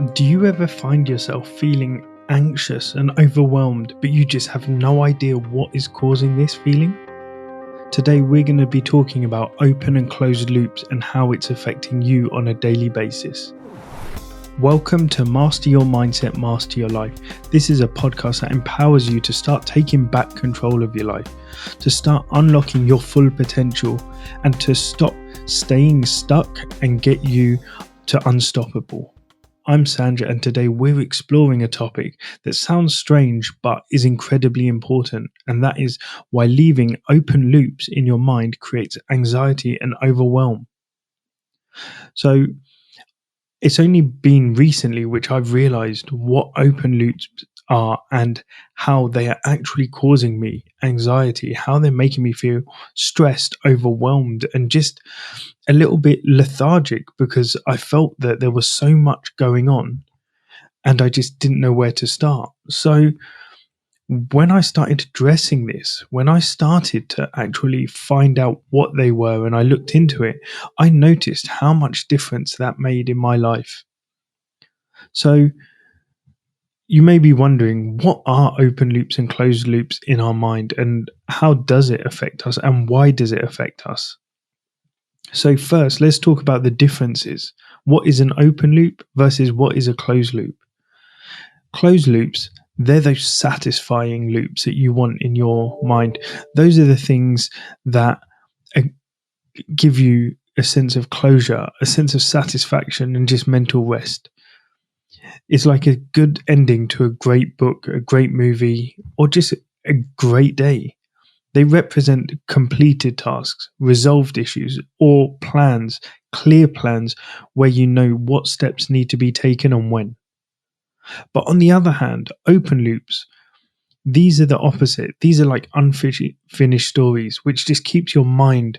Do you ever find yourself feeling anxious and overwhelmed, but you just have no idea what is causing this feeling? Today, we're going to be talking about open and closed loops and how it's affecting you on a daily basis. Welcome to Master Your Mindset, Master Your Life. This is a podcast that empowers you to start taking back control of your life, to start unlocking your full potential, and to stop staying stuck and get you to unstoppable. I'm Sandra, and today we're exploring a topic that sounds strange but is incredibly important, and that is why leaving open loops in your mind creates anxiety and overwhelm. So, it's only been recently which I've realized what open loops are and how they are actually causing me anxiety, how they're making me feel stressed, overwhelmed, and just a little bit lethargic because I felt that there was so much going on and I just didn't know where to start. So when I started addressing this, when I started to actually find out what they were and I looked into it, I noticed how much difference that made in my life. So you may be wondering, what are open loops and closed loops in our mind, and how does it affect us, and why does it affect us? So first, let's talk about the differences. What is an open loop versus what is a closed loop? Closed loops, they're those satisfying loops that you want in your mind. Those are the things that give you a sense of closure, a sense of satisfaction, and just mental rest. It's like a good ending to a great book, a great movie, or just a great day. They represent completed tasks, resolved issues, or plans, clear plans where you know what steps need to be taken and when. But on the other hand, open loops, these are the opposite. These are like unfinished stories, which just keeps your mind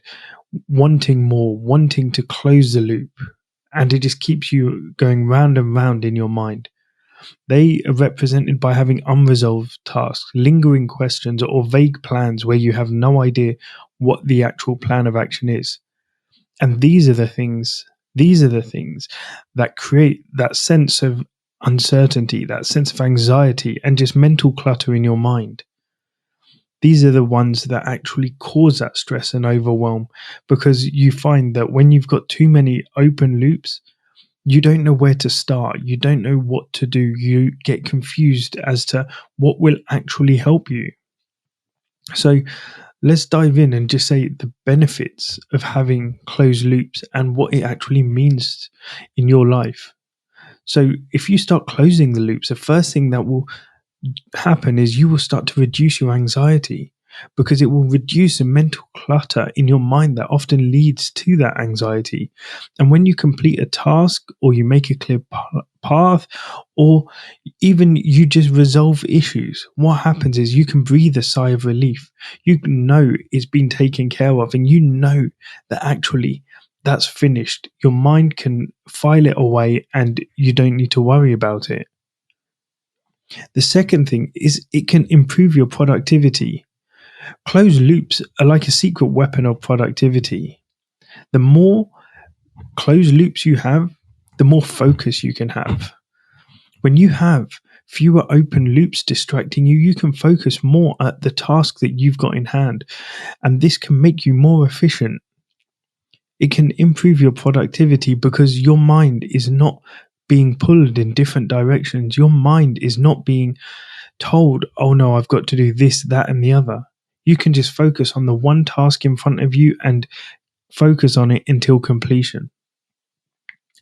wanting more, wanting to close the loop. And it just keeps you going round and round in your mind. They are represented by having unresolved tasks, lingering questions, or vague plans where you have no idea what the actual plan of action is. And these are the things that create that sense of uncertainty, that sense of anxiety, and just mental clutter in your mind. These are the ones that actually cause that stress and overwhelm, because you find that when you've got too many open loops, you don't know where to start. You don't know what to do. You get confused as to what will actually help you. So let's dive in and just say the benefits of having closed loops and what it actually means in your life. So if you start closing the loops, the first thing that will happen is you will start to reduce your anxiety, because it will reduce the mental clutter in your mind that often leads to that anxiety. And when you complete a task, or you make a clear path, or even you just resolve issues, what happens is you can breathe a sigh of relief. You know it's been taken care of, and you know that actually that's finished. Your mind can file it away and you don't need to worry about it. The second thing is it can improve your productivity. Closed loops are like a secret weapon of productivity. The more closed loops you have, the more focus you can have. When you have fewer open loops distracting you, you can focus more at the task that you've got in hand, and this can make you more efficient. It can improve your productivity because your mind is not being pulled in different directions. Your mind is not being told, oh no, I've got to do this, that, and the other. You can just focus on the one task in front of you and focus on it until completion.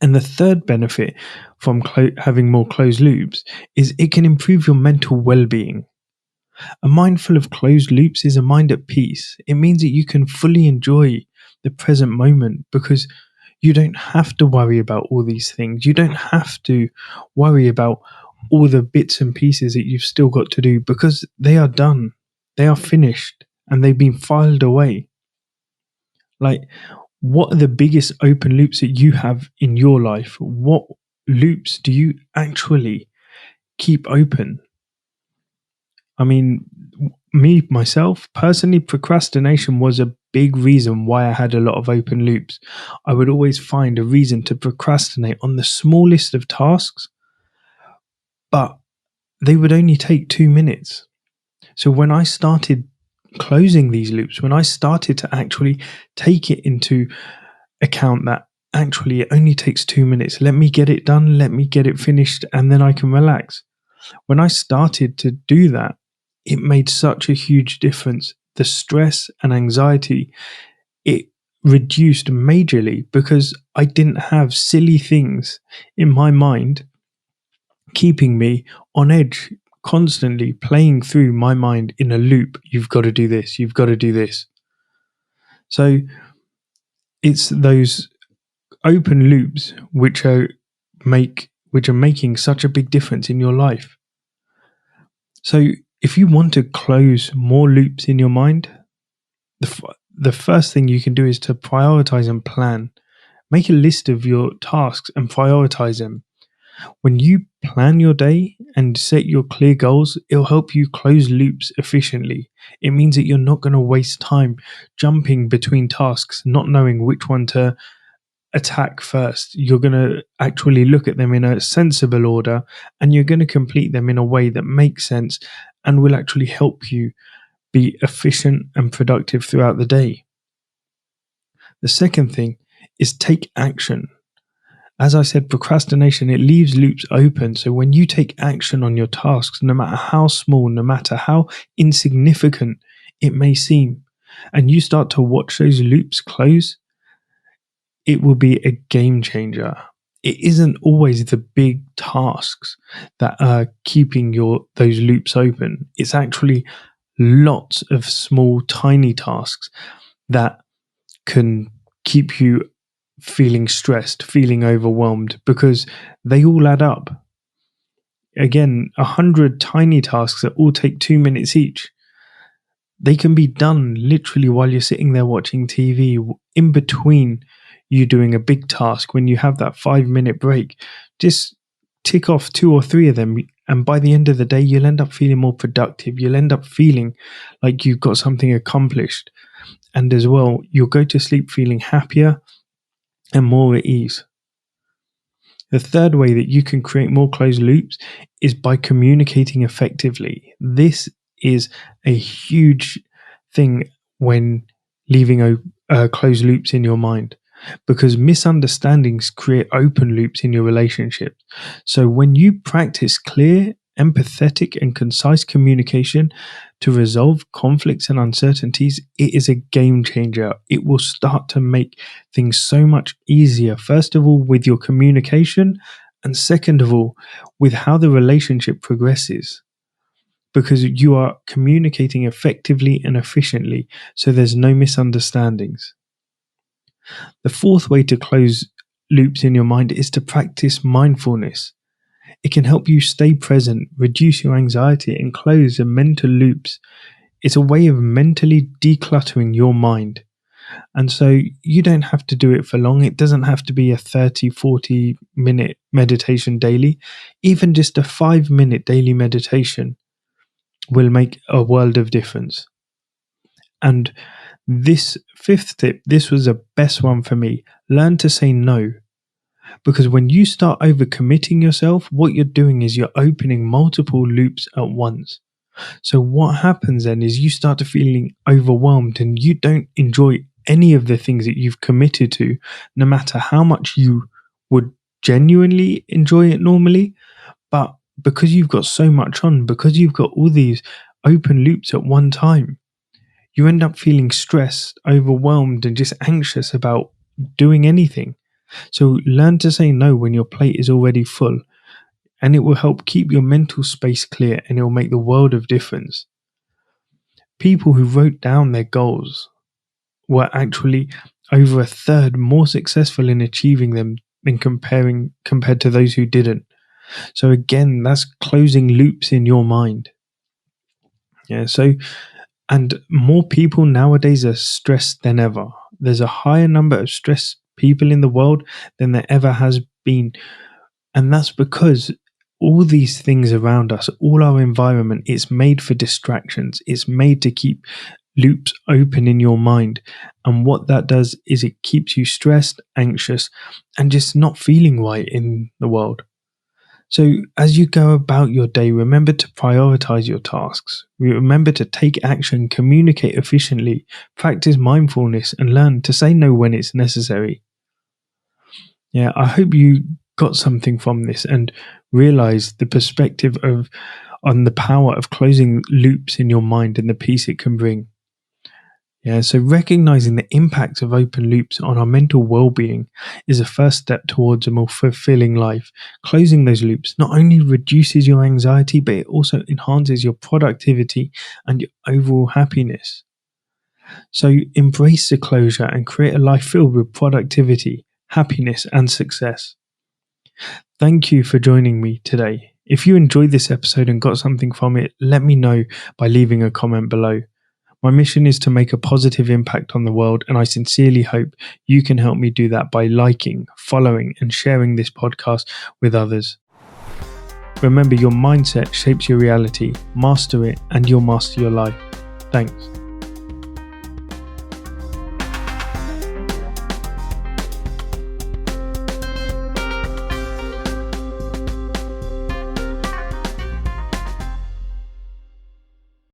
And the third benefit from having more closed loops is it can improve your mental well-being. A mind full of closed loops is a mind at peace. It means that you can fully enjoy the present moment because you don't have to worry about all these things. You don't have to worry about all the bits and pieces that you've still got to do, because they are done. They are finished and they've been filed away. Like, what are the biggest open loops that you have in your life? What loops do you actually keep open? I mean, myself, personally, procrastination was a big reason why I had a lot of open loops. I would always find a reason to procrastinate on the smallest of tasks, but they would only take 2 minutes. So when I started closing these loops, when I started to actually take it into account that actually it only takes 2 minutes, let me get it done, let me get it finished, and then I can relax. When I started to do that, it made such a huge difference. The stress and anxiety, it reduced majorly because I didn't have silly things in my mind keeping me on edge, constantly playing through my mind in a loop. You've got to do this, you've got to do this. So it's those open loops which are making such a big difference in your life. So if you want to close more loops in your mind, the first thing you can do is to prioritize and plan. Make a list of your tasks and prioritize them. When you plan your day and set your clear goals, it'll help you close loops efficiently. It means that you're not going to waste time jumping between tasks, not knowing which one to attack first. You're going to actually look at them in a sensible order, and you're going to complete them in a way that makes sense and will actually help you be efficient and productive throughout the day. The second thing is take action. As I said, procrastination, it leaves loops open. So when you take action on your tasks, no matter how small, no matter how insignificant it may seem, and you start to watch those loops close, it will be a game changer. It isn't always the big tasks that are keeping those loops open. It's actually lots of small, tiny tasks that can keep you feeling stressed, feeling overwhelmed, because they all add up. Again, 100 tiny tasks that all take 2 minutes each. They can be done literally while you're sitting there watching TV, in between you doing a big task. When you have that 5 minute break, just tick off 2 or 3 of them. And by the end of the day, you'll end up feeling more productive. You'll end up feeling like you've got something accomplished. And as well, you'll go to sleep feeling happier and more at ease. The third way that you can create more closed loops is by communicating effectively. This is a huge thing when leaving closed loops in your mind, because misunderstandings create open loops in your relationship. So when you practice clear, empathetic, and concise communication to resolve conflicts and uncertainties, it is a game changer. It will start to make things so much easier, first of all, with your communication, and second of all, with how the relationship progresses, because you are communicating effectively and efficiently, so there's no misunderstandings. The fourth way to close loops in your mind is to practice mindfulness. It can help you stay present, reduce your anxiety, and close the mental loops. It's a way of mentally decluttering your mind. And so you don't have to do it for long. It doesn't have to be a 30, 40-minute meditation daily. Even just a 5-minute daily meditation will make a world of difference. And this fifth tip, this was the best one for me. Learn to say no. Because when you start overcommitting yourself, what you're doing is you're opening multiple loops at once. So what happens then is you start to feeling overwhelmed, and you don't enjoy any of the things that you've committed to, no matter how much you would genuinely enjoy it normally. But because you've got so much on, because you've got all these open loops at one time, you end up feeling stressed, overwhelmed, and just anxious about doing anything. So learn to say no when your plate is already full, and it will help keep your mental space clear, and it will make the world of difference. People who wrote down their goals were actually over a third more successful in achieving them than compared to those who didn't. So again, that's closing loops in your mind. And more people nowadays are stressed than ever. There's a higher number of stressed people in the world than there ever has been. And that's because all these things around us, all our environment, it's made for distractions. It's made to keep loops open in your mind. And what that does is it keeps you stressed, anxious, and just not feeling right in the world. So, as you go about your day, remember to prioritize your tasks. Remember to take action, communicate efficiently, practice mindfulness, and learn to say no when it's necessary. Yeah, I hope you got something from this and realized the perspective of on the power of closing loops in your mind and the peace it can bring. Yeah, so recognizing the impact of open loops on our mental well being is a first step towards a more fulfilling life. Closing those loops not only reduces your anxiety, but it also enhances your productivity and your overall happiness. So embrace the closure and create a life filled with productivity, happiness, and success. Thank you for joining me today. If you enjoyed this episode and got something from it, let me know by leaving a comment below. My mission is to make a positive impact on the world, and I sincerely hope you can help me do that by liking, following, and sharing this podcast with others. Remember, your mindset shapes your reality. Master it, and you'll master your life. Thanks.